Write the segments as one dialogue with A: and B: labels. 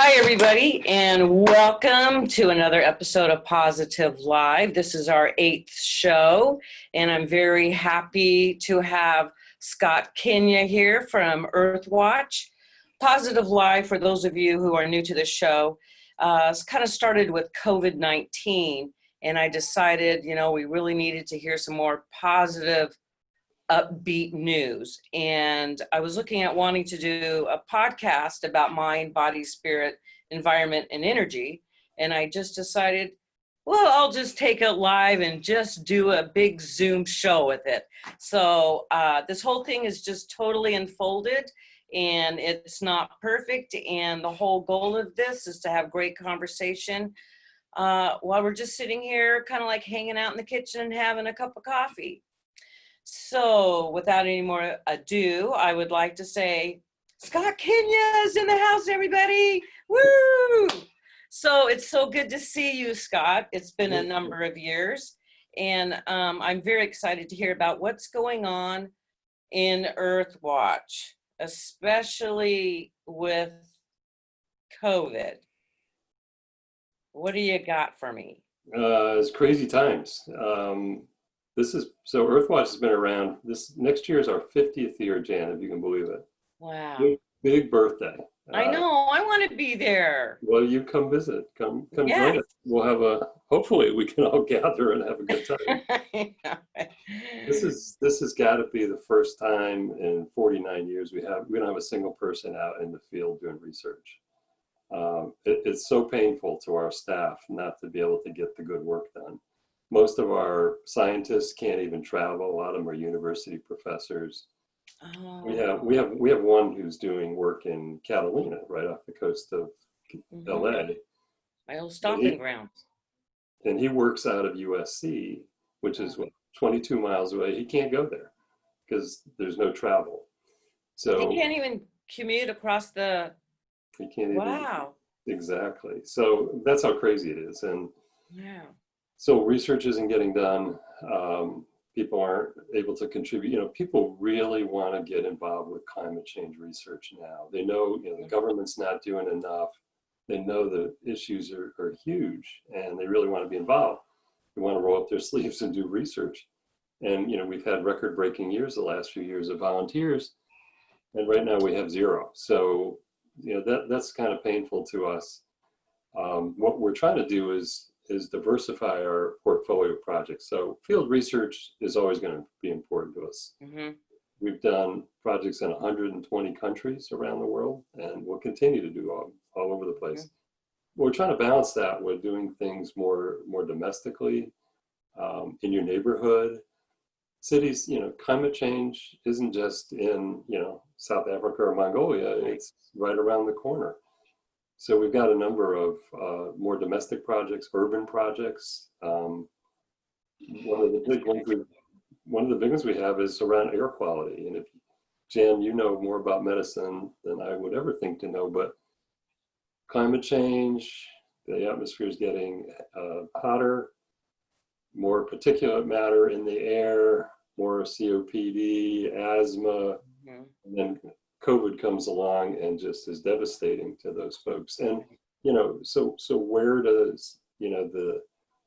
A: Hi, everybody, and welcome to another episode of Positive Live. This is our 8th show, and I'm very happy to have Scott Kania here from Earthwatch. Positive Live, for those of you who are new to the show, it's kind of started with COVID-19, and I decided, we really needed to hear some more positive upbeat news. And I was looking at wanting to do a podcast about mind, body, spirit, environment, and energy. And I just decided, well, I'll just take it live and just do a big Zoom show with it. So this whole thing is just totally unfolded, and it's not perfect. And the whole goal of this is to have great conversation while we're just sitting here kind of like hanging out in the kitchen and having a cup of coffee. So without any more ado, I would like to say, Scott Kania is in the house, everybody. Woo! So it's so good to see you, Scott. It's been a number of years, and I'm very excited to hear about what's going on in Earthwatch, especially with COVID. What do you got for me?
B: It's crazy times. Earthwatch has been around. This next year is our 50th year, Jan, if you can believe it.
A: Wow.
B: Big birthday.
A: I know. I want to be there.
B: Well, you come visit. Come join us. We'll hopefully we can all gather and have a good time. This has got to be the first time in 49 years we don't have a single person out in the field doing research. It's so painful to our staff not to be able to get the good work done. Most of our scientists can't even travel. A lot of them are university professors.
A: Oh.
B: We have one who's doing work in Catalina, right off the coast of LA.
A: My old stomping ground.
B: And he works out of USC, which is 22 miles away. He can't go there because there's no travel. So
A: he can't even commute across the.
B: He can't even.
A: Wow.
B: Exactly. So that's how crazy it is. And
A: yeah.
B: So research isn't getting done. People aren't able to contribute. People really want to get involved with climate change research now. They know, the government's not doing enough. They know the issues are huge, and they really want to be involved. They want to roll up their sleeves and do research. And, we've had record-breaking years the last few years of volunteers, and right now we have zero. So, that's kind of painful to us. What we're trying to do is diversify our portfolio of projects. So field research is always going to be important to us.
A: Mm-hmm.
B: We've done projects in 120 countries around the world, and we'll continue to do all over the place. Mm-hmm. We're trying to balance that with doing things more domestically, in your neighborhood. Cities, climate change isn't just in, South Africa or Mongolia, it's right around the corner. So we've got a number of more domestic projects, urban projects. One of the big ones we have is around air quality. And if Jan, you know more about medicine than I would ever think to know, but climate change, the atmosphere is getting hotter, more particulate matter in the air, more COPD, asthma, and then COVID comes along and just is devastating to those folks. And, so where does, the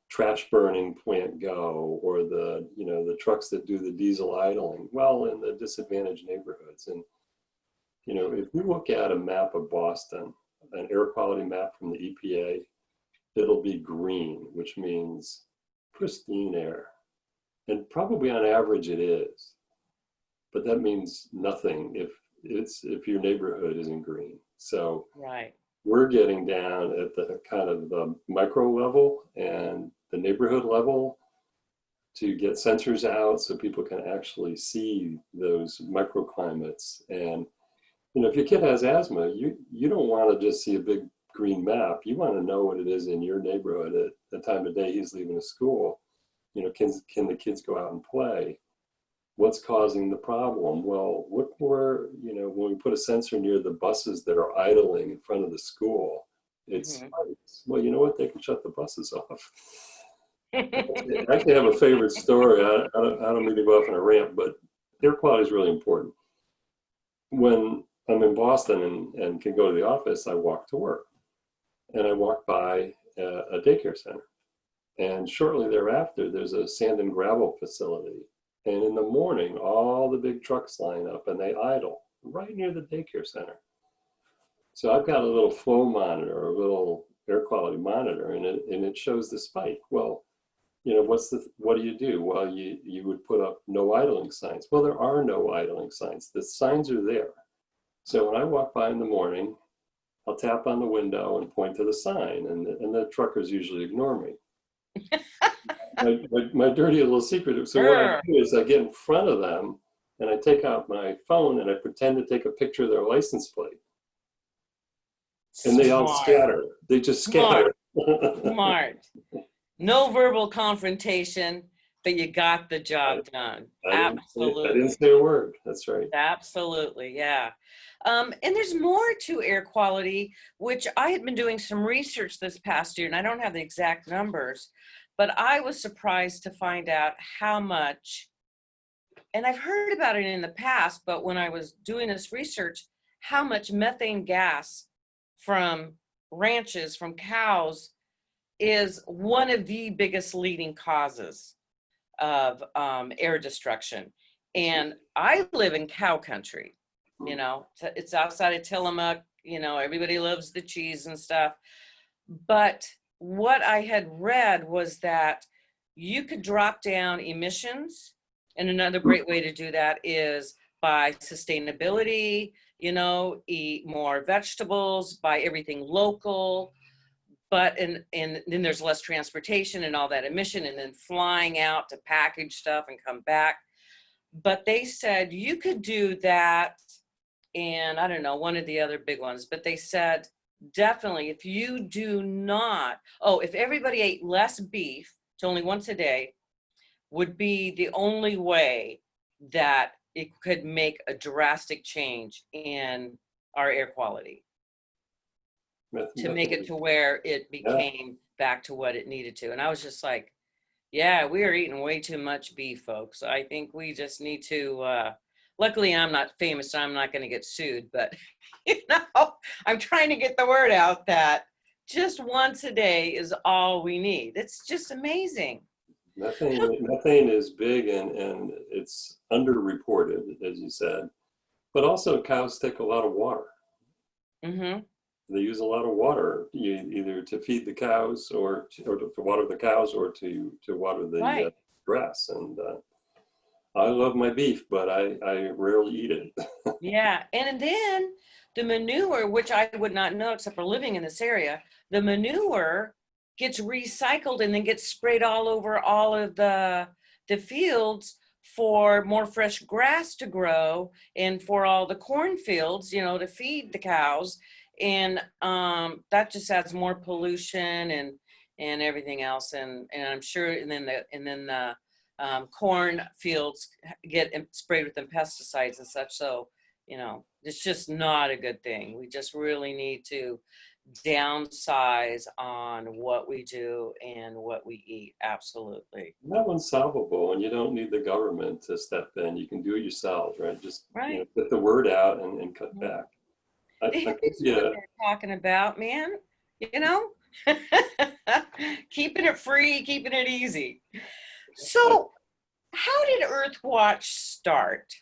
B: trash burning plant go, or the trucks that do the diesel idling? Well, in the disadvantaged neighborhoods. And, if you look at a map of Boston, an air quality map from the EPA, it'll be green, which means pristine air. And probably on average it is, but that means nothing if your neighborhood isn't green. So we're getting down at the kind of the micro level and the neighborhood level to get sensors out so people can actually see those microclimates. And if your kid has asthma, you don't want to just see a big green map. You want to know what it is in your neighborhood at the time of day he's leaving school. Can the kids go out and play? What's causing the problem? Well, look where, when we put a sensor near the buses that are idling in front of the school, it's well, you know what? They can shut the buses off. I actually have a favorite story. I don't mean to go off on a rant, but air quality is really important. When I'm in Boston and can go to the office, I walk to work. and I walked by a daycare center. And shortly thereafter, there's a sand and gravel facility. And in the morning, all the big trucks line up and they idle right near the daycare center. So I've got a little flow monitor, a little air quality monitor, and it shows the spike. Well, you know, what do you do? Well, you would put up no idling signs. Well, there are no idling signs. The signs are there. So when I walk by in the morning, I'll tap on the window and point to the sign, and the truckers usually ignore me. my dirty little secret. So what I do is I get in front of them and I take out my phone and I pretend to take a picture of their license plate. And they all scatter. They just scatter.
A: Smart. No verbal confrontation, but you got the job done. Absolutely.
B: I didn't say a word. That's right.
A: Absolutely, yeah. And there's more to air quality, which I had been doing some research this past year, and I don't have the exact numbers, but I was surprised to find out how much, and I've heard about it in the past, but when I was doing this research, how much methane gas from ranches, from cows, is one of the biggest leading causes of air destruction. And I live in cow country, you know, it's outside of Tillamook, you know, everybody loves the cheese and stuff. But what I had read was that you could drop down emissions. And another great way to do that is by sustainability, you know, eat more vegetables, buy everything local. But and then there's less transportation and all that emission, and then flying out to package stuff and come back. But they said you could do that, and I don't know, one of the other big ones, but they said definitely if you do not, if everybody ate less beef to only once a day, would be the only way that it could make a drastic change in our air quality. To make it to where it became back to what it needed to. And I was just like, yeah, we are eating way too much beef, folks. I think we just need to, luckily I'm not famous, so I'm not going to get sued, but you know, I'm trying to get the word out that just once a day is all we need. It's just amazing.
B: Methane is big and it's underreported, as you said, but also cows take a lot of water. Mm-hmm. They use a lot of water, either to feed the cows or to water the cows or to water the grass. And I love my beef, but I rarely eat it.
A: Yeah, and then the manure, which I would not know except for living in this area, the manure gets recycled and then gets sprayed all over all of the fields for more fresh grass to grow and for all the cornfields, you know, to feed the cows. And that just adds more pollution and everything else. And I'm sure, and then the corn fields get sprayed with the pesticides and such. So, you know, it's just not a good thing. We just really need to downsize on what we do and what we eat. Absolutely.
B: That one's solvable, and you don't need the government to step in. You can do it yourselves, right? Just you know, get the word out and cut back.
A: What they're talking about, man. You know, keeping it free, keeping it easy. So, how did Earthwatch start?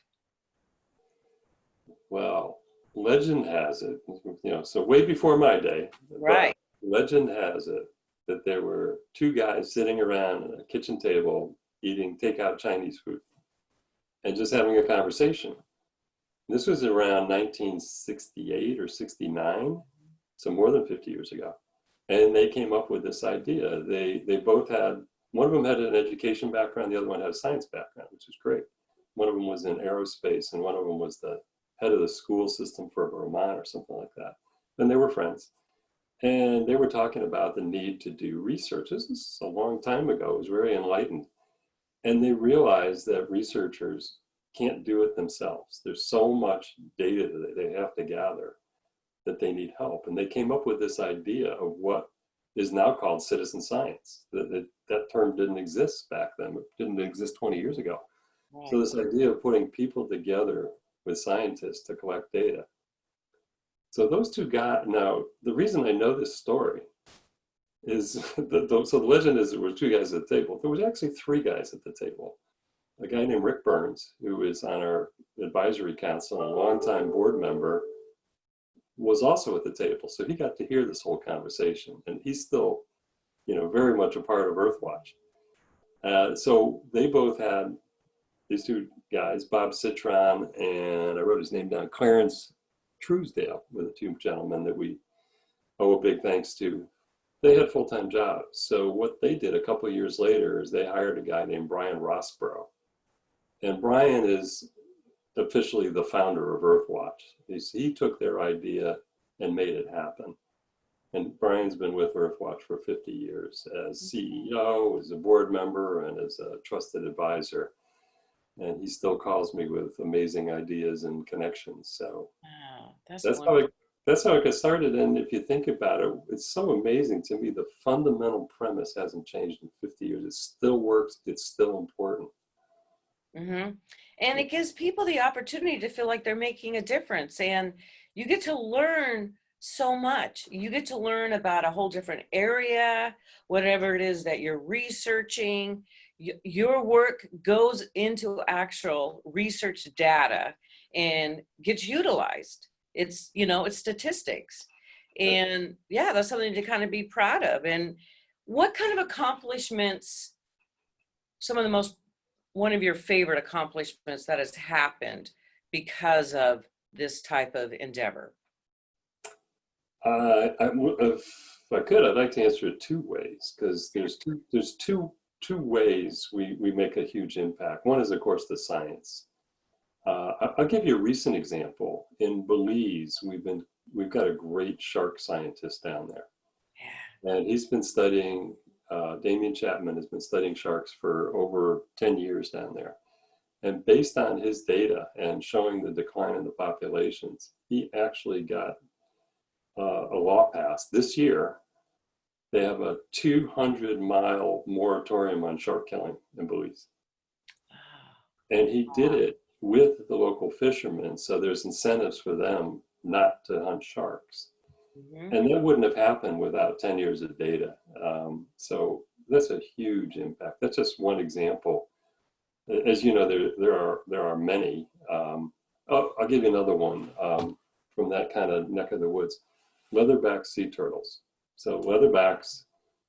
B: Well, legend has it, you know, so way before my day.
A: Right.
B: Legend has it that there were two guys sitting around at a kitchen table eating takeout Chinese food and just having a conversation. This was around 1968 or 69, so more than 50 years ago. And they came up with this idea. They both had, one of them had an education background, the other one had a science background, which was great. One of them was in aerospace, and one of them was the head of the school system for Vermont or something like that. And they were friends. And they were talking about the need to do research. This is a long time ago. It was very enlightened. And they realized that researchers can't do it themselves. There's so much data that they have to gather that they need help. And they came up with this idea of what is now called citizen science. That term didn't exist back then. It didn't exist 20 years ago. Right. So this idea of putting people together with scientists to collect data. So those two guys, now the reason I know this story is, so the legend is there were two guys at the table. There was actually three guys at the table. A guy named Rick Burns, who is on our advisory council, a longtime board member, was also at the table. So he got to hear this whole conversation, and he's still, very much a part of Earthwatch. So they both had these two guys, Bob Citron, and I wrote his name down, Clarence Truesdale, were the two gentlemen that we owe a big thanks to. They had full-time jobs. So what they did a couple of years later is they hired a guy named Brian Rossborough. And Brian is officially the founder of Earthwatch. He took their idea and made it happen. And Brian's been with Earthwatch for 50 years as CEO, as a board member, and as a trusted advisor. And he still calls me with amazing ideas and connections. So
A: Wow,
B: that's how it got started. And if you think about it, it's so amazing to me. The fundamental premise hasn't changed in 50 years. It still works. It's still important.
A: Mm-hmm. And it gives people the opportunity to feel like they're making a difference. And you get to learn so much. You get to learn about a whole different area, whatever it is that you're researching. Your work goes into actual research data and gets utilized. It's, it's statistics. And yeah, that's something to kind of be proud of. And what kind of accomplishments, one of your favorite accomplishments that has happened because of this type of endeavor?
B: If I could, I'd like to answer it two ways, because there's two ways we make a huge impact. One is, of course, the science. I'll give you a recent example. In Belize, we've got a great shark scientist down there, and he's been studying. Damien Chapman has been studying sharks for over 10 years down there. And based on his data and showing the decline in the populations, he actually got a law passed this year. They have a 200-mile moratorium on shark killing in Belize. And he did it with the local fishermen, so there's incentives for them not to hunt sharks. Mm-hmm. And that wouldn't have happened without 10 years of data. So that's a huge impact. That's just one example. As you know, there are many. I'll give you another one from that kind of neck of the woods. Leatherback sea turtles. So leatherbacks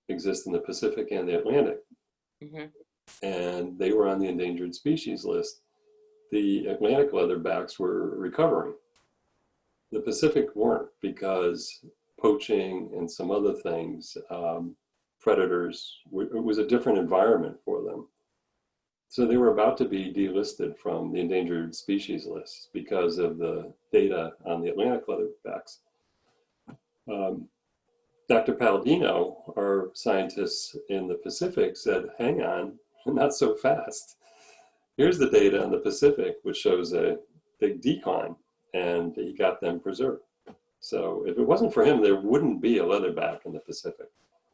B: exist in the Pacific and the Atlantic. Mm-hmm. And they were on the endangered species list. The Atlantic leatherbacks were recovering. The Pacific weren't, because poaching and some other things, predators, it was a different environment for them. So they were about to be delisted from the endangered species list because of the data on the Atlantic leatherbacks. Dr. Palladino, our scientists in the Pacific, said, hang on, not so fast. Here's the data on the Pacific, which shows a big decline, and he got them preserved. So if it wasn't for him, there wouldn't be a leatherback in the Pacific.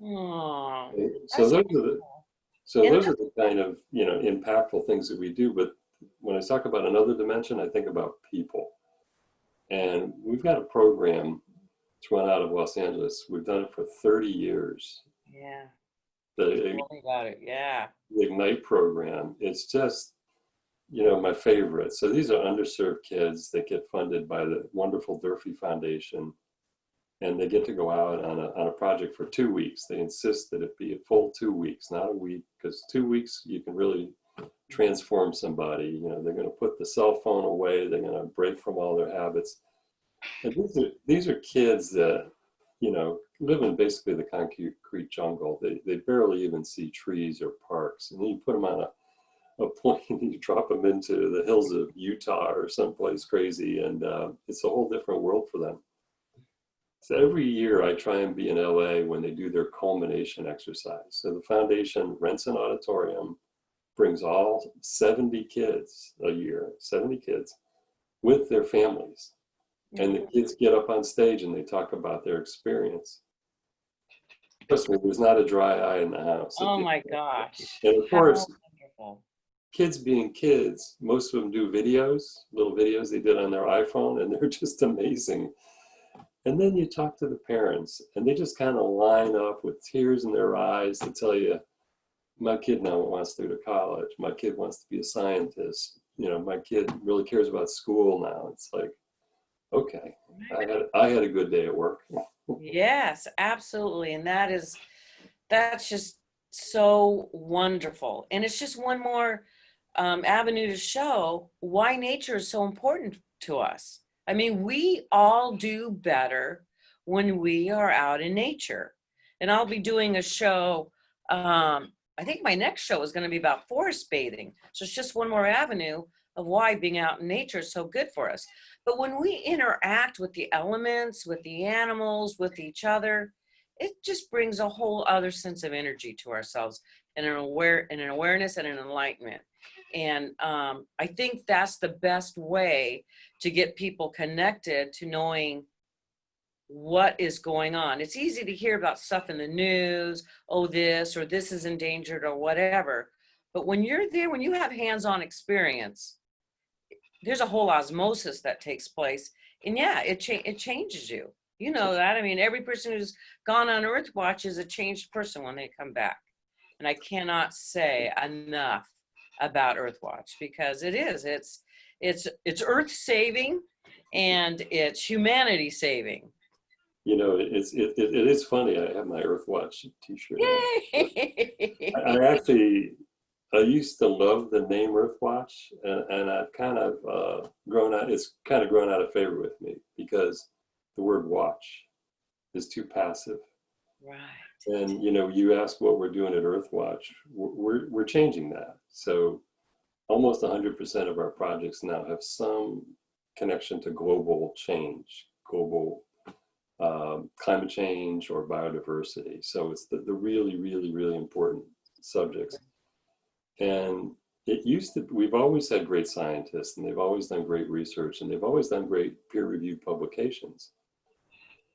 A: Oh,
B: so those are the kind of, impactful things that we do. But when I talk about another dimension, I think about people. And we've got a program that's run out of Los Angeles. We've done it for 30 years.
A: Yeah.
B: The Ignite program. It's just, my favorite. So these are underserved kids that get funded by the wonderful Durfee Foundation, and they get to go out on a project for 2 weeks. They insist that it be a full 2 weeks, not a week, because 2 weeks you can really transform somebody. They're going to put the cell phone away. They're going to break from all their habits. And these are kids that, live in basically the concrete jungle. They barely even see trees or parks. And then you put them on a plane and you drop them into the hills of Utah or someplace crazy, and it's a whole different world for them. So every year I try and be in LA when they do their culmination exercise. So the foundation rents an auditorium, brings all 70 kids a year, 70 kids with their families. And the kids get up on stage and they talk about their experience. Trust me, there's not a dry eye in the house.
A: Oh my gosh.
B: And of course, kids being kids, most of them do little videos they did on their iPhone, and they're just amazing. And then you talk to the parents, and they just kind of line up with tears in their eyes to tell you, my kid now wants to go to college. My kid wants to be a scientist. My kid really cares about school now. It's like, okay, I had a good day at work.
A: Yes, absolutely. And that's just so wonderful. And it's just one more avenue to show why nature is so important to us. I mean, we all do better when we are out in nature. And I'll be doing a show. I think my next show is going to be about forest bathing. So it's just one more avenue of why being out in nature is so good for us. But when we interact with the elements, with the animals, with each other, it just brings a whole other sense of energy to ourselves and an awareness and an enlightenment. And I think that's the best way to get people connected to knowing what is going on. It's easy to hear about stuff in the news, oh, this or this is endangered or whatever. But when you're there, when you have hands-on experience, there's a whole osmosis that takes place. And yeah, it changes you. You know that. I mean, every person who's gone on Earthwatch is a changed person when they come back. And I cannot say enough about Earthwatch because it's Earth saving and it's humanity saving.
B: It is funny. I have my Earthwatch t-shirt on.
A: Yay!
B: I used to love the name Earthwatch, and I've kind of it's kind of grown out of favor with me because the word watch is too passive.
A: Right.
B: And, you ask what we're doing at Earthwatch, we're changing that. So almost 100% of our projects now have some connection to global change, global climate change or biodiversity. So it's the really, really, really important subjects. And we've always had great scientists, and they've always done great research, and they've always done great peer-reviewed publications.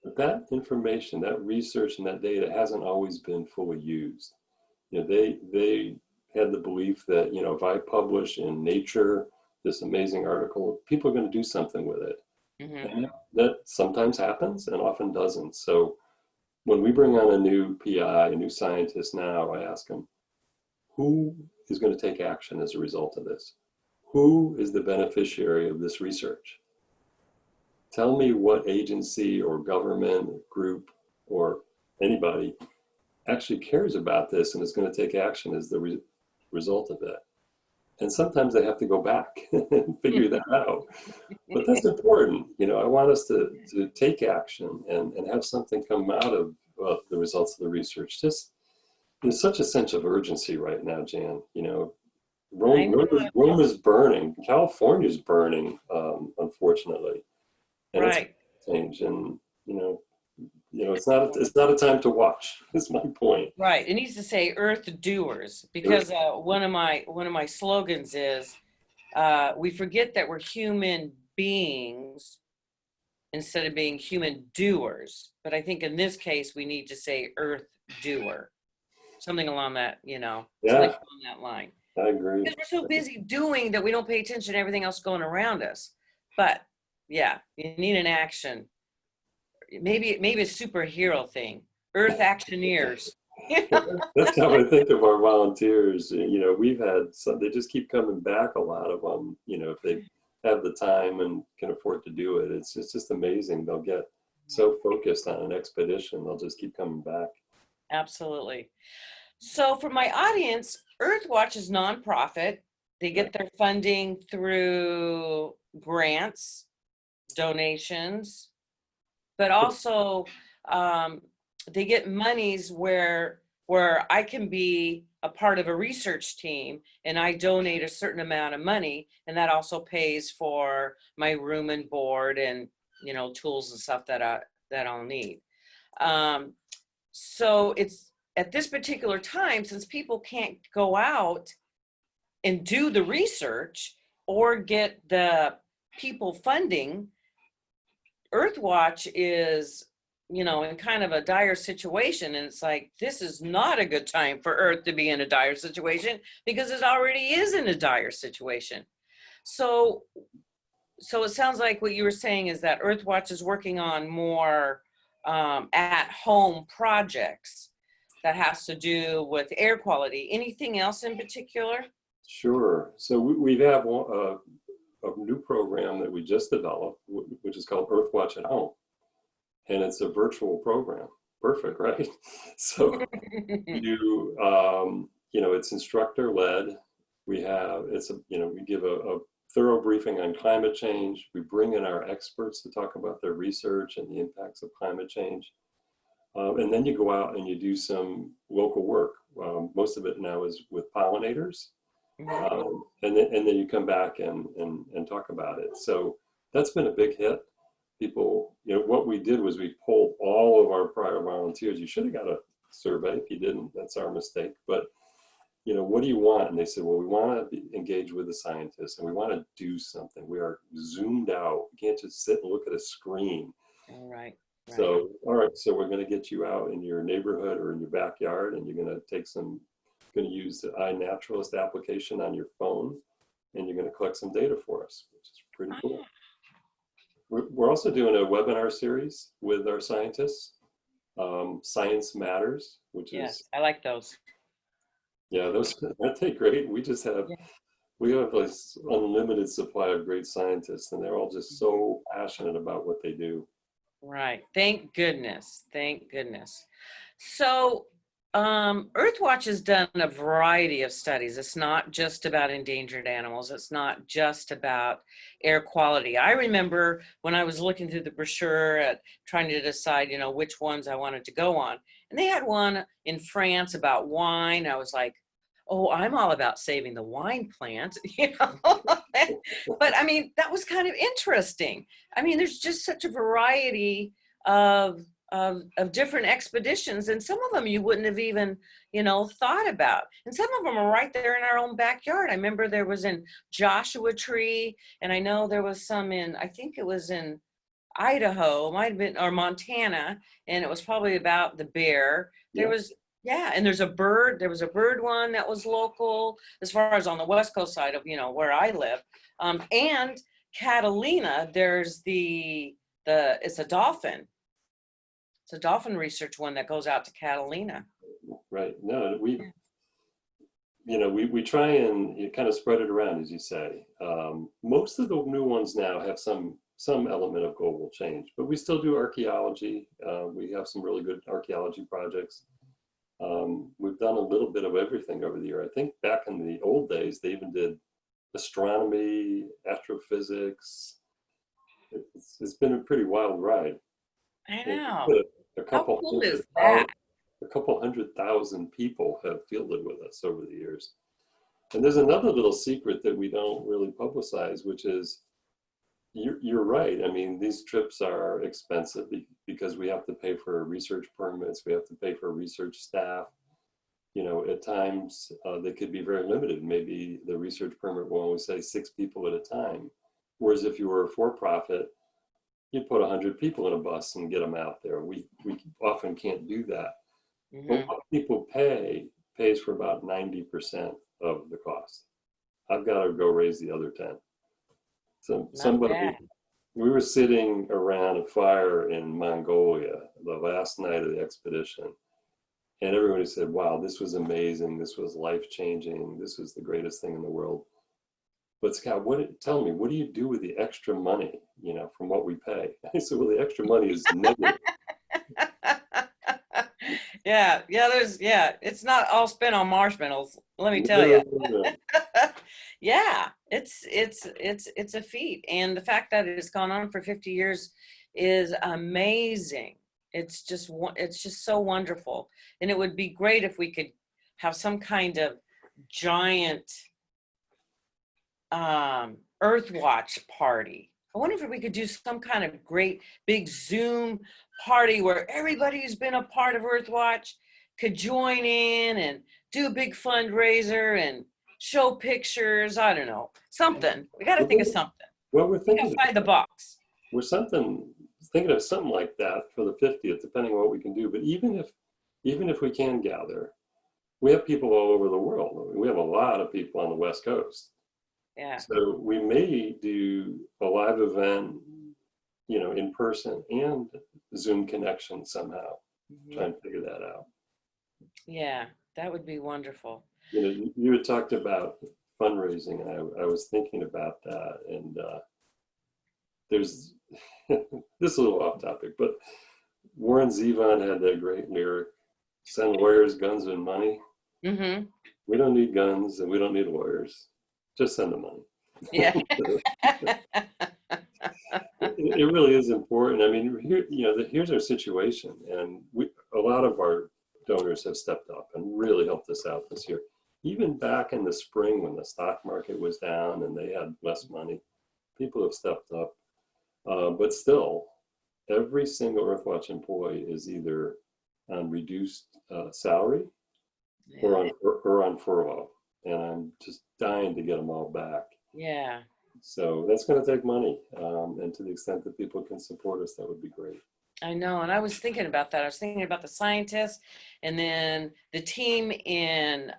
B: But that information, that research, and that data hasn't always been fully used. They had the belief that, if I publish in Nature this amazing article, people are going to do something with it. Mm-hmm. And that sometimes happens and often doesn't. So when we bring on a new PI, a new scientist now, I ask them, who is going to take action as a result of this? Who is the beneficiary of this research? Tell me what agency or government group or anybody actually cares about this and is going to take action as the result of it. And sometimes they have to go back and figure that out. But that's important. I want us to take action and have something come out of the results of the research. Just there's such a sense of urgency right now, Jan. Rome is burning. California's burning, unfortunately. And
A: right.
B: It's change, and it's not a time to watch. Is my point.
A: Right. It needs to say Earth doers because one of my slogans is we forget that we're human beings instead of being human doers. But I think in this case we need to say Earth doer, something along that something along that line.
B: I agree.
A: Because we're so busy doing that we don't pay attention to everything else going around us. But yeah, you need an action. Maybe a superhero thing. Earth Actioneers.
B: That's how I think of our volunteers. We've had some, they just keep coming back, a lot of them, if they have the time and can afford to do it. It's just amazing. They'll get so focused on an expedition, they'll just keep coming back.
A: Absolutely. So for my audience, Earthwatch is nonprofit. They get their funding through grants, donations, but also they get monies where I can be a part of a research team and I donate a certain amount of money, and that also pays for my room and board and tools and stuff that I'll need. So it's at this particular time, since people can't go out and do the research or get the people funding, Earthwatch is, in kind of a dire situation. And it's like, this is not a good time for Earth to be in a dire situation because it already is in a dire situation. So so it sounds like what you were saying is that Earthwatch is working on more at-home projects that has to do with air quality. Anything else in particular?
B: Sure. So we have a new program that we just developed, which is called Earthwatch at Home. And it's a virtual program. Perfect, right? So it's instructor led. We give a thorough briefing on climate change. We bring in our experts to talk about their research and the impacts of climate change. And then you go out and you do some local work. Most of it now is with pollinators. And then you come back and talk about it. So that's been a big hit. People, what we did was we polled all of our prior volunteers. You should have got a survey. If you didn't, that's our mistake. But, what do you want? And they said, well, we want to engage with the scientists and we want to do something. We are zoomed out. We can't just sit and look at a screen.
A: All right.
B: So, all right, so we're going to get you out in your neighborhood or in your backyard, and you're going to use the iNaturalist application on your phone, and you're going to collect some data for us, which is pretty cool. We're also doing a webinar series with our scientists, Science Matters, which is,
A: I like those.
B: Yeah, those that take great. We have this unlimited supply of great scientists, and they're all just so passionate about what they do.
A: Right. Thank goodness. Thank goodness. So Earthwatch has done a variety of studies. It's not just about endangered animals. It's not just about air quality. I remember when I was looking through the brochure at trying to decide, which ones I wanted to go on. And they had one in France about wine. I was like, oh, I'm all about saving the wine plant, But I mean, that was kind of interesting. I mean, there's just such a variety of different expeditions, and some of them you wouldn't have even, thought about. And some of them are right there in our own backyard. I remember there was in Joshua Tree, and I know there was some I think it was in Idaho, might have been, or Montana, and it was probably about the bear. There was, and there was a bird one that was local, as far as on the West Coast side of, where I live. And Catalina, there's it's a dolphin. It's a dolphin research one that goes out to Catalina.
B: Right. No, we try and kind of spread it around, as you say. Most of the new ones now have some element of global change, but we still do archaeology. We have some really good archaeology projects. We've done a little bit of everything over the year. I think back in the old days, they even did astronomy, astrophysics. It's been a pretty wild ride.
A: I know.
B: How
A: cool is that?
B: A couple 100,000 people have fielded with us over the years. And there's another little secret that we don't really publicize, which is, you're right. I mean, these trips are expensive because we have to pay for research permits. We have to pay for research staff. At times they could be very limited. Maybe the research permit will only say 6 people at a time. Whereas if you were a for-profit, you'd put 100 people in a bus and get them out there. We often can't do that. But what people pays for about 90% of the cost. I've got to go raise the other 10. So we were sitting around a fire in Mongolia the last night of the expedition, and everybody said, wow, this was amazing. This was life-changing. This was the greatest thing in the world. But Scott, tell me, what do you do with the extra money, from what we pay? I said, well, the extra money is negative.
A: It's not all spent on marshmallows, let me tell you.
B: No.
A: Yeah, it's a feat, and the fact that it's gone on for 50 years is amazing. It's just so wonderful, and it would be great if we could have some kind of giant Earthwatch party. I wonder if we could do some kind of great big Zoom party where everybody who's been a part of Earthwatch could join in and do a big fundraiser and show pictures. I don't know, something. We got to think of something.
B: Well, we're thinking
A: outside the box.
B: We're thinking of something like that for the 50th, depending on what we can do. But even if we can gather, we have people all over the world. We have a lot of people on the West Coast.
A: Yeah.
B: So we may do a live event, in person and Zoom connection somehow.
A: Mhm.
B: Try and figure that out.
A: Yeah, that would be wonderful.
B: You had talked about fundraising, and I was thinking about that. And there's this is a little off topic, but Warren Zevon had that great lyric: "Send lawyers, guns, and money."
A: Mm-hmm.
B: We don't need guns and we don't need lawyers. Just send the money.
A: Yeah.
B: It really is important. I mean, here's our situation, and a lot of our donors have stepped up and really helped us out this year. Even back in the spring when the stock market was down and they had less money, people have stepped up. But still, every single Earthwatch employee is either on reduced salary or
A: Yeah.
B: on furlough, and I'm just dying to get them all back.
A: Yeah.
B: So that's going to take money, and to the extent that people can support us, that would be great.
A: I know, and I was thinking about that. I was thinking about the scientists, and then the team in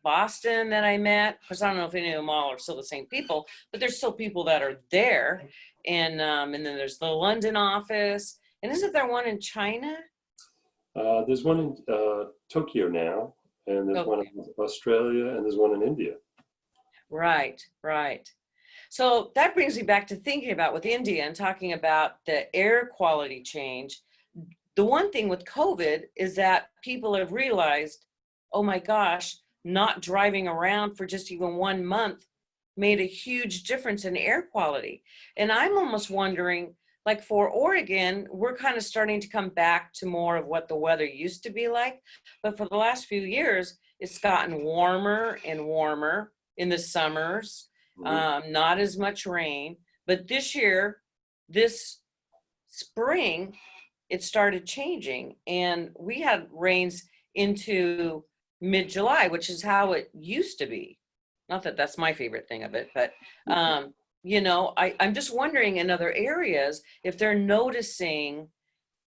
A: Boston that I met. Because I don't know if any of them all are still the same people, but there's still people that are there. And then there's the London office, and isn't there one in China?
B: There's one in Tokyo now, and there's one
A: Okay.
B: in Australia, and there's one in India.
A: Right, right. So that brings me back to thinking about with India and talking about the air quality change. The one thing with COVID is that people have realized, oh my gosh, not driving around for just even 1 month made a huge difference in air quality. And I'm almost wondering, like for Oregon, we're kind of starting to come back to more of what the weather used to be like. But for the last few years, it's gotten warmer and warmer in the summers,
B: Mhm.
A: not as much rain. But this year, this spring, it started changing, and we had rains into mid-July, which is how it used to be. Not that that's my favorite thing of it, but I'm just wondering in other areas if they're noticing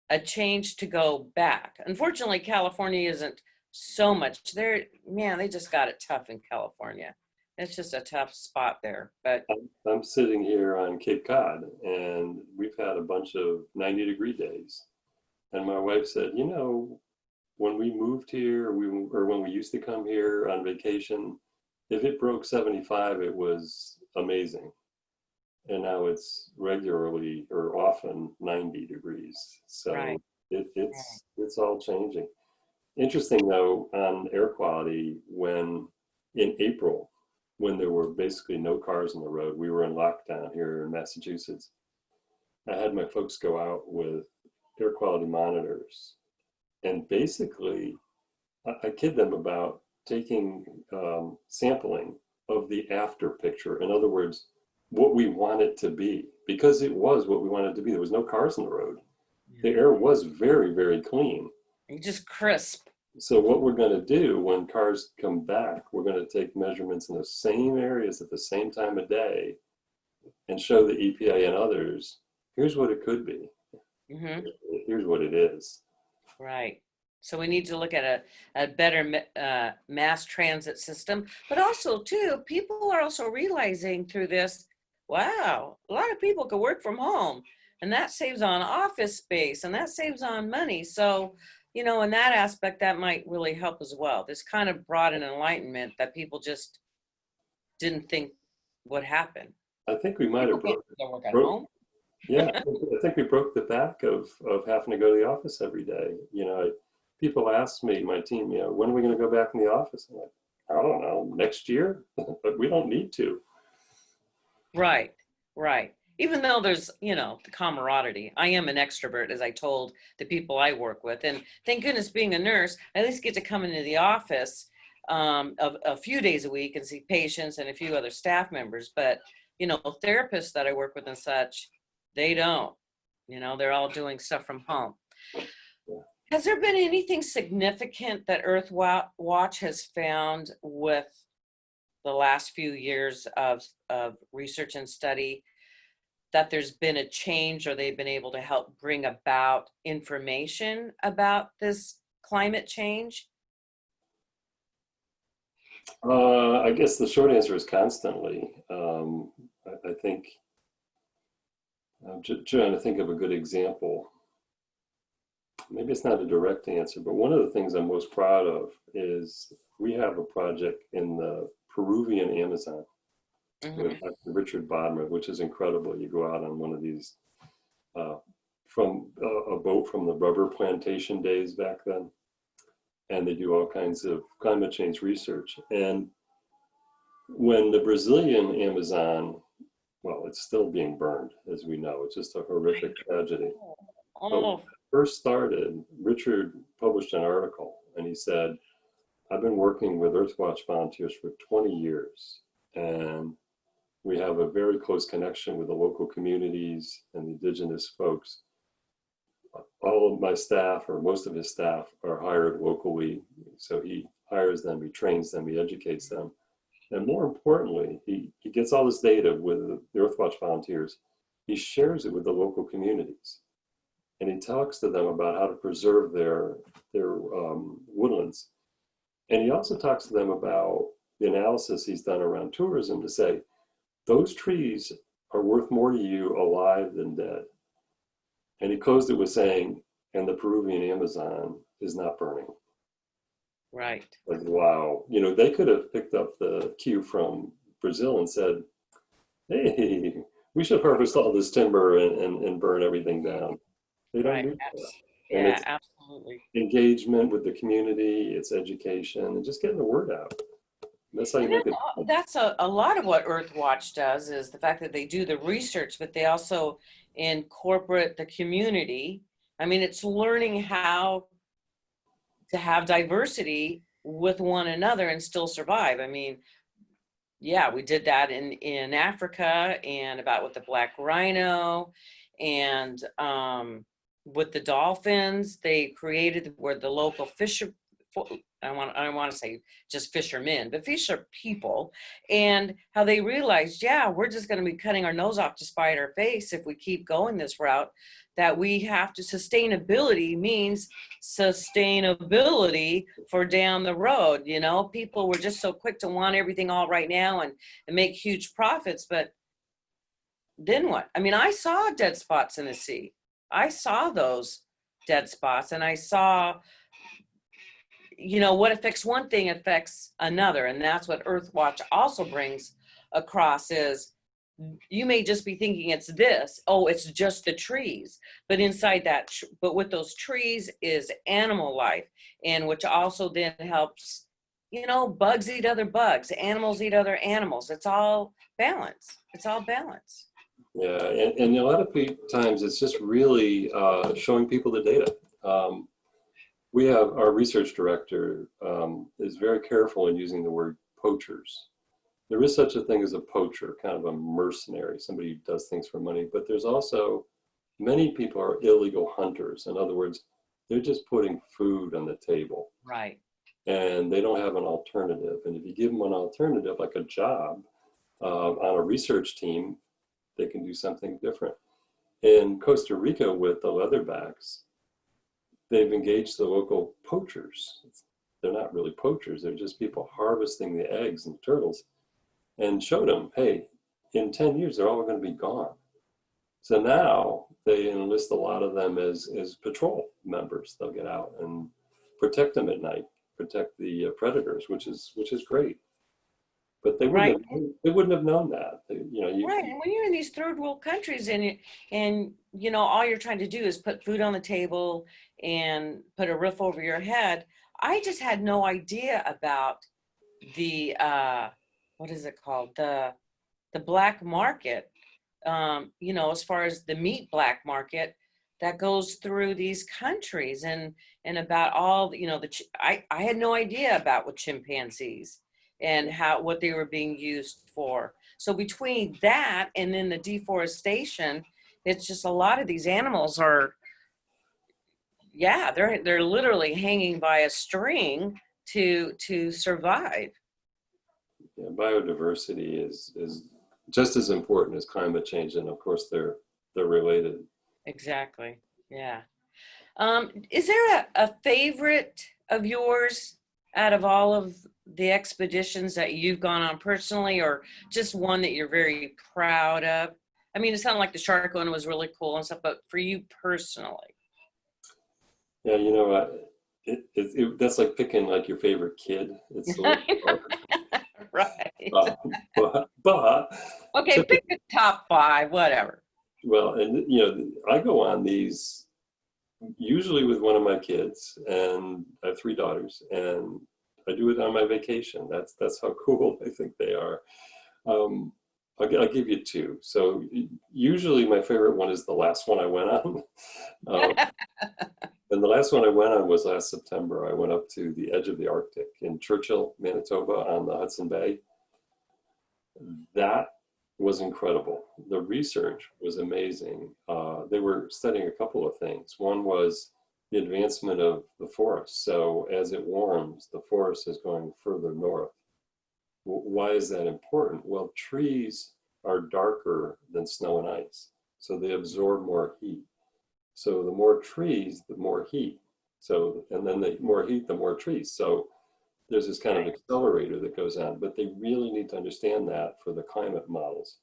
A: a change to go back. Unfortunately, California isn't so much. They just got it tough in California. It's just a tough spot there. But
B: I'm sitting here on Cape Cod, and we've had a bunch of 90-degree days. And my wife said, when we moved here, or when we used to come here on vacation, if it broke 75, it was amazing. And now it's regularly or often 90 degrees.
A: right,
B: So
A: right.
B: it's all changing. Interesting though, on air quality, when in April, when there were basically no cars on the road, we were in lockdown here in Massachusetts. I had my folks go out with air quality monitors, and basically, I kid them about taking sampling of the after picture. In other words, what we want it to be, because it was what we wanted it to be. There was no cars on the road. The
A: Yeah.
B: air was very, very clean.
A: Just crisp.
B: So what we're going to do when cars come back, we're going to take measurements in the same areas at the same time of day and show the EPA and others, here's what it could be.
A: Hmm.
B: Here's what it is.
A: Right. So we need to look at a better mass transit system, but also too, people are also realizing through this, wow, a lot of people can work from home, and that saves on office space and that saves on money. So, in that aspect, that might really help as well. This kind of brought an enlightenment that people just didn't think would happen.
B: I think we might
A: People
B: have
A: can't work at
B: broke
A: home.
B: yeah, I think we broke the back of having to go to the office every day. People ask me, my team, when are we going to go back in the office? I'm like, I don't know, next year, but we don't need to.
A: Right, right. Even though there's, the camaraderie. I am an extrovert, as I told the people I work with. And thank goodness, being a nurse, I at least get to come into the office a few days a week and see patients and a few other staff members. But, therapists that I work with and such, they don't. They're all doing stuff from home.
B: Yeah.
A: Has there been anything significant that Earthwatch has found with the last few years of research and study that there's been a change or they've been able to help bring about information about this climate change?
B: I guess the short answer is constantly. I think I'm trying to think of a good example. Maybe it's not a direct answer, but one of the things I'm most proud of is we have a project in the Peruvian Amazon with
A: Mm-hmm.
B: Dr. Richard Bodmer, which is incredible. You go out on one of these from a boat from the rubber plantation days back then, and they do all kinds of climate change research. And when the Brazilian Amazon, well, it's still being burned, as we know, it's just a horrific tragedy. But when
A: Oh,
B: it first started, Richard published an article and he said, I've been working with Earthwatch volunteers for 20 years, and we have a very close connection with the local communities and the indigenous folks. All of my staff, or most of his staff, are hired locally. So he hires them, he trains them, he educates them. And more importantly, he gets all this data with the Earthwatch volunteers. He shares it with the local communities. And he talks to them about how to preserve their woodlands. And he also talks to them about the analysis he's done around tourism to say, those trees are worth more to you alive than dead. And he closed it with saying, and the Peruvian Amazon is not burning.
A: right.
B: Like, wow. You know, they could have picked up the cue from Brazil and said, hey, we should harvest all this timber and burn everything down. They don't
A: Right.
B: do that. And
A: Yeah,
B: it's
A: absolutely.
B: engagement with the community, it's education, and just getting the word out. That's how you
A: And
B: make it.
A: that's a lot of what Earthwatch does is the fact that they do the research, but they also incorporate the community. I mean, it's learning how to have diversity with one another and still survive. I mean, yeah, we did that in Africa and about with the black rhino and with the dolphins. They created where the local fisher, I don't want to say just fishermen, but fisher people, and how they realized, yeah, we're just going to be cutting our nose off to spite our face if we keep going this route. That we have to, sustainability means sustainability for down the road. You know, people were just so quick to want everything all right now and make huge profits, but then what? I mean, I saw dead spots in the sea. I saw those dead spots, and I saw, you know, what affects one thing affects another. And that's what Earthwatch also brings across is you may just be thinking it's this, oh, it's just the trees, but inside that, but with those trees is animal life, and which also then helps, you know, bugs eat other bugs, animals eat other animals. It's all balance. It's all balance.
B: Yeah, and a lot of times it's just really showing people the data. We have our research director is very careful in using the word poachers. There is such a thing as a poacher, kind of a mercenary, somebody who does things for money, but there's also many people are illegal hunters. In other words, they're just putting food on the table
A: Right.
B: and they don't have an alternative. And if you give them an alternative, like a job on a research team, they can do something different. In Costa Rica with the leatherbacks, they've engaged the local poachers. They're not really poachers, they're just people harvesting the eggs and turtles, and showed them, hey, in 10 years, they're all going to be gone. So now they enlist a lot of them as patrol members. They'll get out and protect them at night, protect the predators, which is great. But
A: Right.
B: they wouldn't have known that. You know,
A: Right. And when you're in these third world countries and you know, all you're trying to do is put food on the table and put a roof over your head, I just had no idea about the what is it called? The black market. You know, as far as the meat black market that goes through these countries and about all, you know, I had no idea about with chimpanzees and how what they were being used for. So between that and then the deforestation, it's just a lot of these animals are, yeah, they're literally hanging by a string to survive.
B: yeah, biodiversity is just as important as climate change, and of course they're related.
A: Exactly. Yeah. Is there a favorite of yours out of all of the expeditions that you've gone on personally, or just one that you're very proud of? I mean, it sounded like the shark one was really cool and stuff, but for you personally.
B: Yeah, you know, that's like picking like your favorite kid. It's a little hard.
A: Right.
B: But
A: Okay, pick
B: typically,
A: the top five, whatever.
B: well, and you know, I go on these usually with one of my kids, and I have three daughters, and I do it on my vacation. That's how cool I think they are. Um, I'll give you two. So usually my favorite one is the last one I went on. Um, and the last one I went on was last September. I went up to the edge of the Arctic in Churchill, Manitoba on the Hudson Bay. That was incredible. The research was amazing. They were studying a couple of things. One was the advancement of the forest. So as it warms, the forest is going further north. Why is that important? Well, trees are darker than snow and ice, so they absorb more heat. So the more trees, the more heat. So, and then the more heat, the more trees. So there's this kind of accelerator that goes on, but they really need to understand that for the climate models.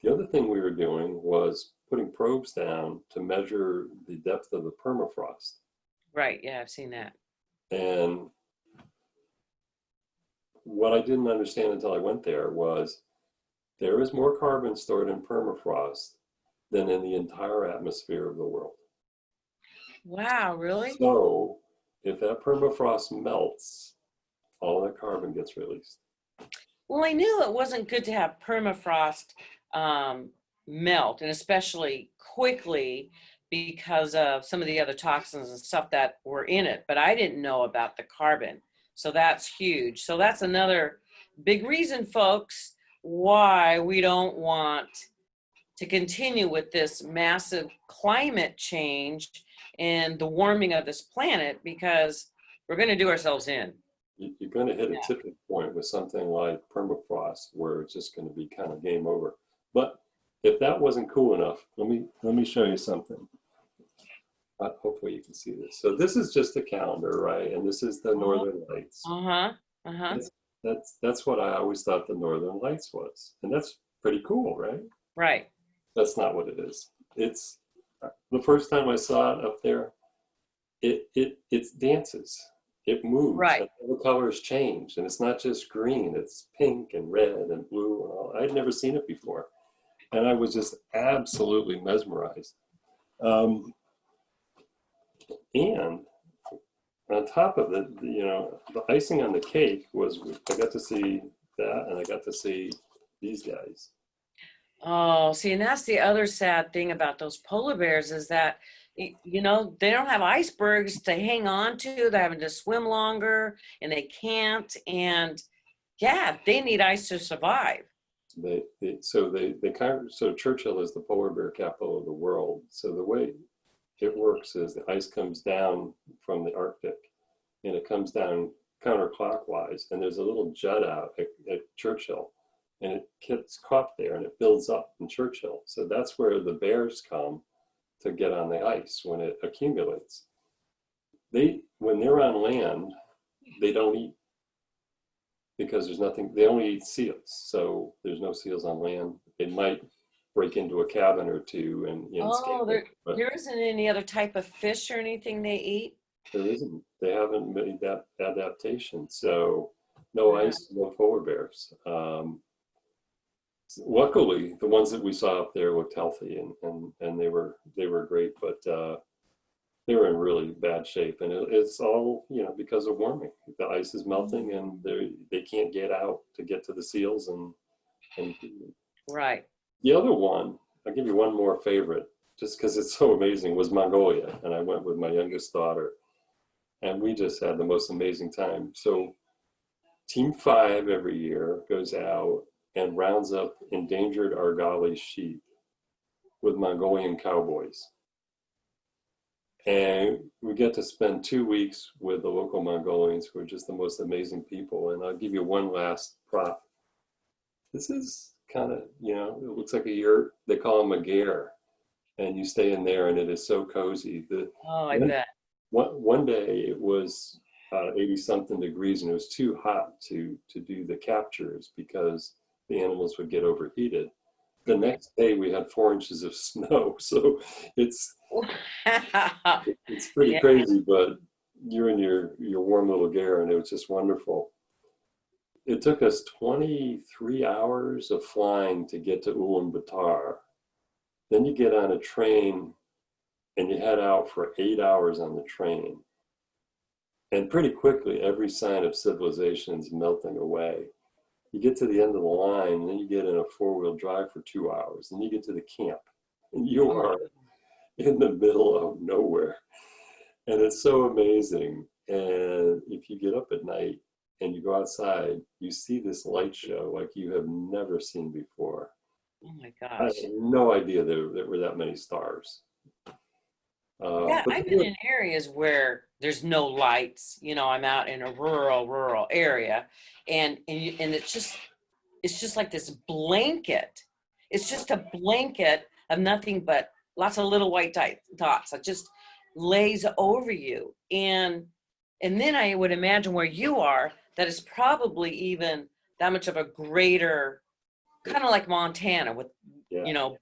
B: The other thing we were doing was putting probes down to measure the depth of the permafrost.
A: Right. Yeah, I've seen that.
B: And what I didn't understand until I went there was there is more carbon stored in permafrost than in the entire atmosphere of the world.
A: Wow, really?
B: So if that permafrost melts, all that carbon gets released.
A: Well, I knew it wasn't good to have permafrost melt, and especially quickly because of some of the other toxins and stuff that were in it, but I didn't know about the carbon. So that's huge. So that's another big reason, folks, why we don't want to continue with this massive climate change and the warming of this planet, because we're going to do ourselves in.
B: You're going to hit a tipping point with something like permafrost where it's just going to be kind of game over. But if that wasn't cool enough, let me show you something. Hopefully you can see this. So this is just a calendar, right? And this is the Northern Lights. That's what I always thought the Northern Lights was, and that's pretty cool, right?
A: Right.
B: That's not what it is. It's the first time I saw it up there. It dances. It moves.
A: Right.
B: And all the colors change, and it's not just green. It's pink and red and blue and all. I'd never seen it before, and I was just absolutely mesmerized. And on top of it, you know, the icing on the cake was I got to see that, and I got to see these guys.
A: Oh, see, and that's the other sad thing about those polar bears is that, you know, they don't have icebergs to hang on to. They're having to swim longer and they can't. And yeah, they need ice to survive.
B: So Churchill is the polar bear capital of the world. So the way it works is the ice comes down from the Arctic and it comes down counterclockwise, and there's a little jut out at Churchill, and it gets caught there and it builds up in Churchill. So that's where the bears come to get on the ice when it accumulates. When they're on land, they don't eat because there's nothing, they only eat seals. So there's no seals on land. They might break into a cabin or two and escape.
A: There isn't any other type of fish or anything they eat?
B: There isn't. They haven't made that adaptation. So no ice, no polar bears. Luckily, the ones that we saw up there looked healthy and they were great, but they were in really bad shape. And it's all, you know, because of warming. The ice is melting and they can't get out to get to the seals and
A: Right.
B: the other one, I'll give you one more favorite, just because it's so amazing, was Mongolia. And I went with my youngest daughter, and we just had the most amazing time. So Team 5 every year goes out and rounds up endangered Argali sheep with Mongolian cowboys. And we get to spend 2 weeks with the local Mongolians, who are just the most amazing people. And I'll give you one last prop. This is kind of, you know, it looks like a yurt. They call them a ger. And you stay in there, and it is so cozy.
A: I bet.
B: One day it was 80 something degrees, and it was too hot to do the captures because the animals would get overheated. The next day we had 4 inches of snow. So it's pretty
A: Yeah.
B: crazy, but you're in your warm little gear, and it was just wonderful. It took us 23 hours of flying to get to Ulaanbaatar. Then you get on a train and you head out for 8 hours on the train. And pretty quickly, every sign of civilization is melting away. You get to the end of the line, and then you get in a 4-wheel drive for 2 hours, and you get to the camp, and you are in the middle of nowhere. And it's so amazing. And if you get up at night and you go outside, you see this light show like you have never seen before.
A: Oh my
B: I
A: gosh.
B: had no idea there were that many stars.
A: Yeah,
B: But
A: I've been in areas where there's no lights. I'm out in a rural area, and it's just like this blanket. It's just a blanket of nothing but lots of little white dots that just lays over you. And then I would imagine where you are, that is probably even that much of a greater, kind of like Montana with,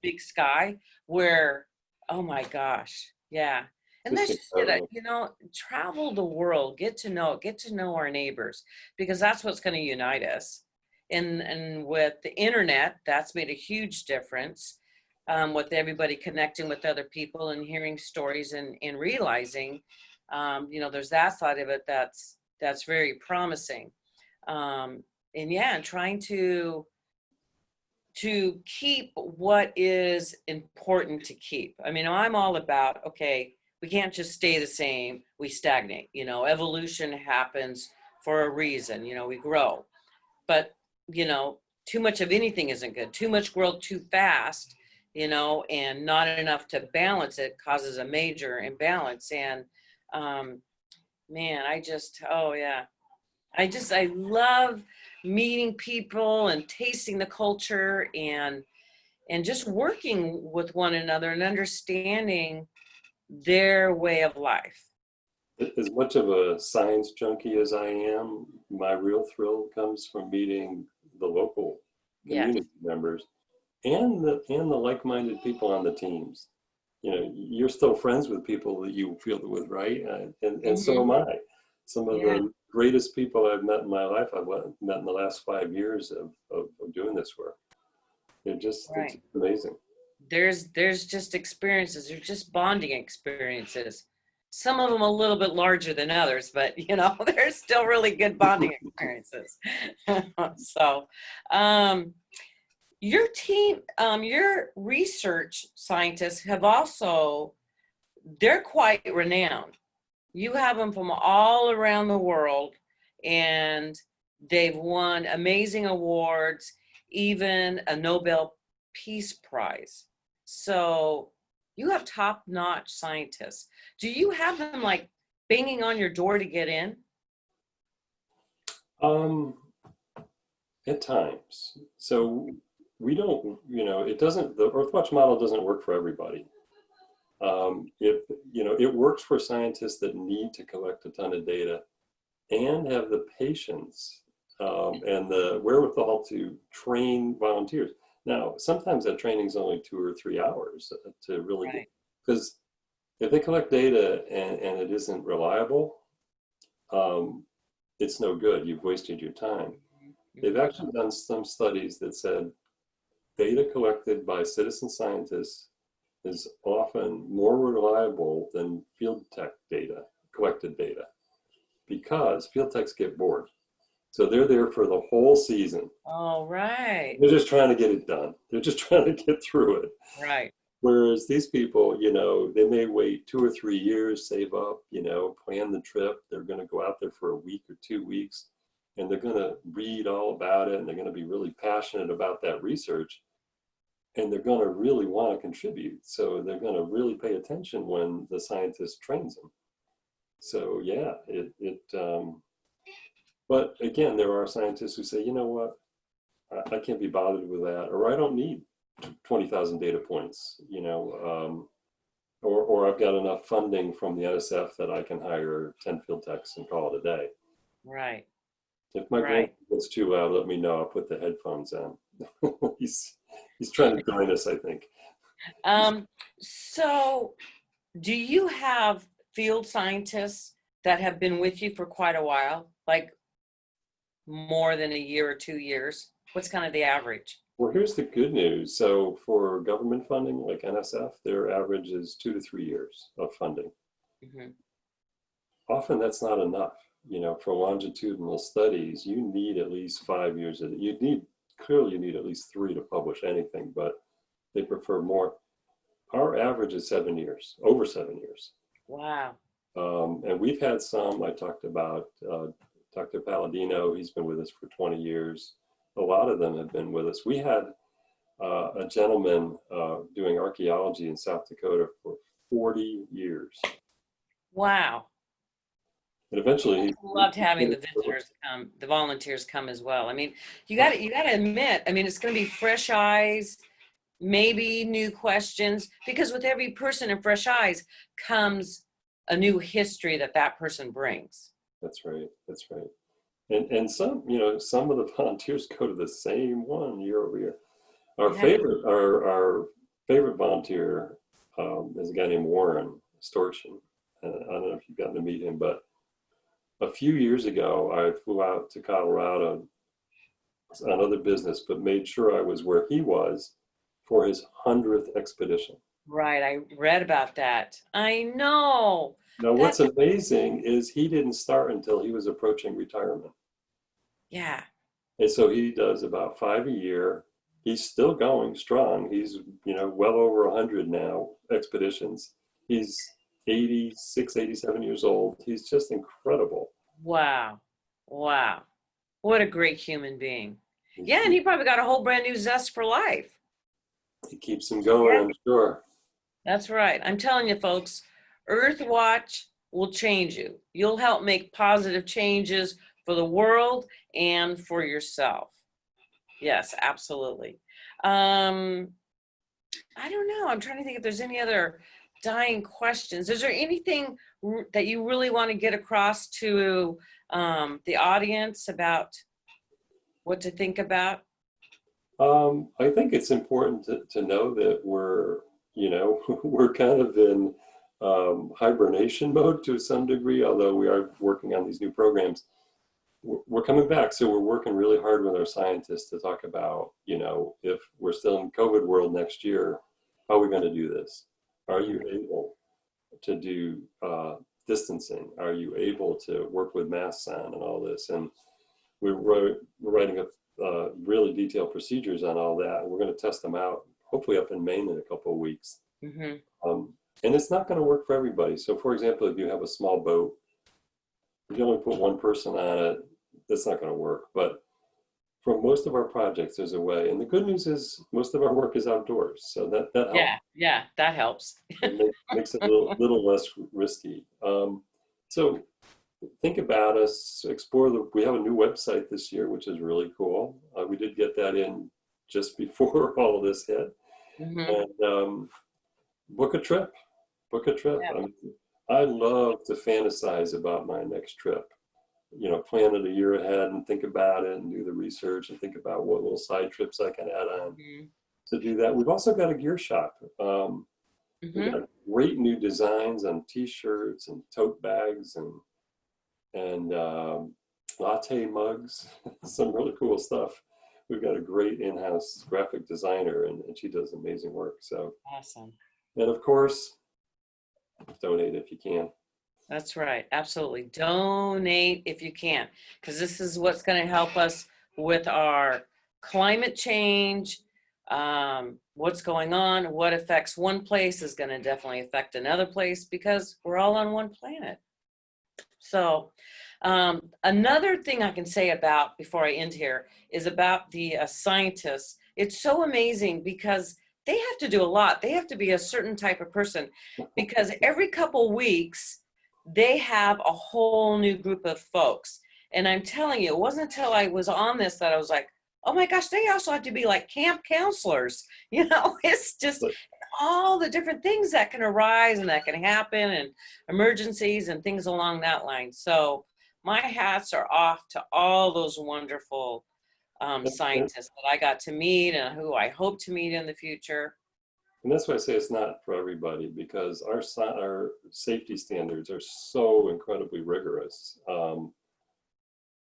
A: big sky, where, oh my gosh, yeah. And that's just it, travel the world, get to know our neighbors, because that's what's going to unite us. And with the internet, that's made a huge difference, with everybody connecting with other people and hearing stories and realizing, there's that side of it that's very promising. And trying to keep what is important to keep. I mean, I'm all about, okay, we can't just stay the same, we stagnate. Evolution happens for a reason, we grow. But, too much of anything isn't good. Too much growth too fast, and not enough to balance it causes a major imbalance. And man, I love meeting people and tasting the culture and just working with one another and understanding their way of life.
B: as much of a science junkie as I am, my real thrill comes from meeting the local community members and the like-minded people on the teams. You're still friends with people that you field with, right? And so am I. Some of the greatest people I've met in my life, I've met in the last 5 years of doing this work. It's amazing.
A: There's just experiences. They're just bonding experiences. Some of them a little bit larger than others, but they're still really good bonding experiences. So, your team, your research scientists they're quite renowned. You have them from all around the world, and they've won amazing awards, even a Nobel Peace Prize. So you have top-notch scientists. Do you have them like banging on your door to get in?
B: At times. So we don't, the Earthwatch model doesn't work for everybody. It works for scientists that need to collect a ton of data and have the patience and the wherewithal to train volunteers. Now, sometimes that training is only 2 or 3 hours to really get, because if they collect data and it isn't reliable, it's no good. You've wasted your time. They've actually done some studies that said data collected by citizen scientists is often more reliable than field tech data, collected data, because field techs get bored. So they're there for the whole season.
A: Oh, right.
B: They're just trying to get it done. They're just trying to get through it.
A: Right.
B: Whereas these people, they may wait 2 or 3 years, save up, plan the trip. They're going to go out there for a week or 2 weeks, and they're going to read all about it, and they're going to be really passionate about that research, and they're going to really want to contribute. So they're going to really pay attention when the scientist trains them. So yeah, but again, there are scientists who say, you know what, I can't be bothered with that, or I don't need 20,000 data points. or I've got enough funding from the NSF that I can hire 10 field techs and call it a day.
A: Right.
B: If my
A: Right.
B: grandson gets too loud, let me know. I'll put the headphones on. he's trying to join us, I think.
A: So do you have field scientists that have been with you for quite a while, like more than a year or 2 years? What's kind of the average?
B: Well, here's the good news. So for government funding like NSF, their average is 2 to 3 years of funding.
A: Mm-hmm.
B: Often that's not enough. For longitudinal studies, you need at least 5 years. You need at least 3 to publish anything, but they prefer more. Our average is 7 years, over 7 years.
A: Wow.
B: And we've had some. I talked about Dr. Palladino. He's been with us for 20 years. A lot of them have been with us. We had a gentleman doing archaeology in South Dakota for 40 years.
A: Wow.
B: And eventually,
A: I loved having the visitors come, the volunteers come as well. I mean, you got to admit, I mean, it's going to be fresh eyes, maybe new questions, because with every person and fresh eyes comes a new history that person brings.
B: That's right. That's right. And some, some of the volunteers go to the same one year over year. Our favorite volunteer is a guy named Warren Storchin. I don't know if you've gotten to meet him, but a few years ago, I flew out to Colorado on other business, but made sure I was where he was for his 100th expedition.
A: Right, I read about that. I know.
B: Now, what's amazing is he didn't start until he was approaching retirement.
A: Yeah.
B: And so he does about 5 a year. He's still going strong. He's, well over 100 now, expeditions. He's 86, 87 years old. He's just incredible.
A: Wow. Wow. What a great human being. Yeah, and he probably got a whole brand new zest for life.
B: It keeps him going, I'm sure.
A: That's right. I'm telling you, folks, Earthwatch will change you. You'll help make positive changes for the world and for yourself. Yes, absolutely. I don't know. I'm trying to think if there's any other dying questions. Is there anything that you really want to get across to the audience about what to think about?
B: I think it's important to know that we're kind of in hibernation mode to some degree, although we are working on these new programs. We're coming back, so we're working really hard with our scientists to talk about, if we're still in COVID world next year, how are we going to do this? Are you able to do distancing? Are you able to work with masks on and all this? And we're writing up really detailed procedures on all that. And we're going to test them out, hopefully up in Maine in a couple of weeks.
A: Mm-hmm.
B: And it's not going to work for everybody. So for example, if you have a small boat, if you only put one person on it, that's not going to work. But for most of our projects, there's a way. And the good news is most of our work is outdoors. So that helps.
A: Yeah, that helps.
B: It makes it a little less risky. So think about us, explore we have a new website this year, which is really cool. We did get that in just before all of this hit. Mm-hmm. And book a trip. Yeah. I love to fantasize about my next trip. Plan it a year ahead and think about it and do the research and think about what little side trips I can add on to do that. We've also got a gear shop. We've got great new designs on t-shirts and tote bags and latte mugs, some really cool stuff. We've got a great in-house graphic designer and she does amazing work. So
A: awesome.
B: And of course, donate if you can.
A: That's right. Absolutely. Donate if you can, because this is what's going to help us with our climate change. What's going on, what affects one place is going to definitely affect another place because we're all on one planet. So another thing I can say about, before I end here, is about the scientists. It's so amazing because they have to do a lot. They have to be a certain type of person because every couple weeks, they have a whole new group of folks. And I'm telling you, it wasn't until I was on this that I was like, oh my gosh, they also have to be like camp counselors. It's just all the different things that can arise and that can happen, and emergencies and things along that line. So my hats are off to all those wonderful
B: And
A: scientists that I got to meet and who I hope to meet in the future.
B: that's why I say it's not for everybody, because our safety standards are so incredibly rigorous.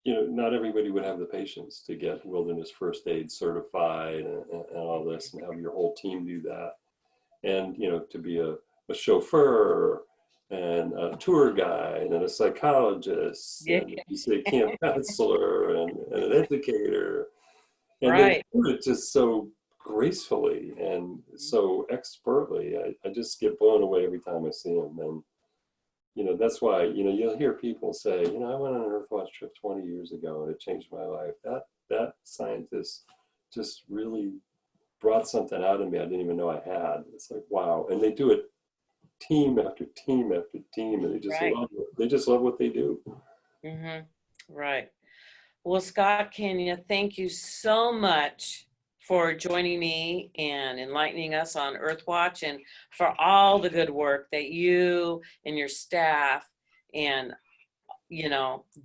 B: Not everybody would have the patience to get wilderness first aid certified and all this, and have your whole team do that. And, to be a chauffeur and a tour guide and a psychologist
A: Yeah,
B: and you say camp counselor and an educator. And they
A: right.
B: do it just so gracefully and so expertly. I just get blown away every time I see them. And, that's why, you'll hear people say, I went on an Earthwatch trip 20 years ago and it changed my life. That scientist just really brought something out of me I didn't even know I had. It's like, wow. And they do it team after team after team, and
A: Right.
B: they just love what they do.
A: Mm-hmm. Right. Well, Scott Kania, thank you so much for joining me and enlightening us on Earthwatch, and for all the good work that you and your staff, and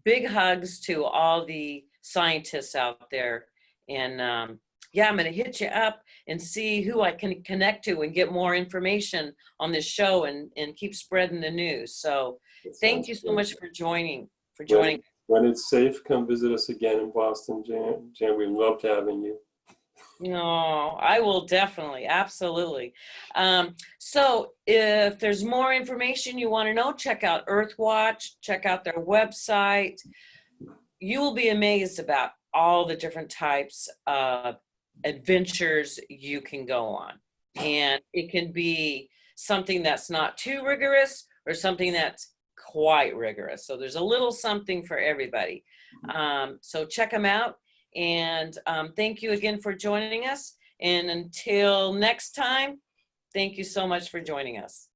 A: big hugs to all the scientists out there. And yeah, I'm going to hit you up and see who I can connect to and get more information on this show, and keep spreading the news. So
B: It
A: thank
B: sounds
A: you so
B: good.
A: much for joining.
B: When when it's safe, come visit us again in Boston, Jan. Jan, we loved having you.
A: No, I will definitely, absolutely. So if there's more information you want to know, check out Earthwatch, check out their website. You will be amazed about all the different types of adventures you can go on. And it can be something that's not too rigorous or something that's quite rigorous. So there's a little something for everybody. So check them out. And thank you again for joining us. And until next time, thank you so much for joining us.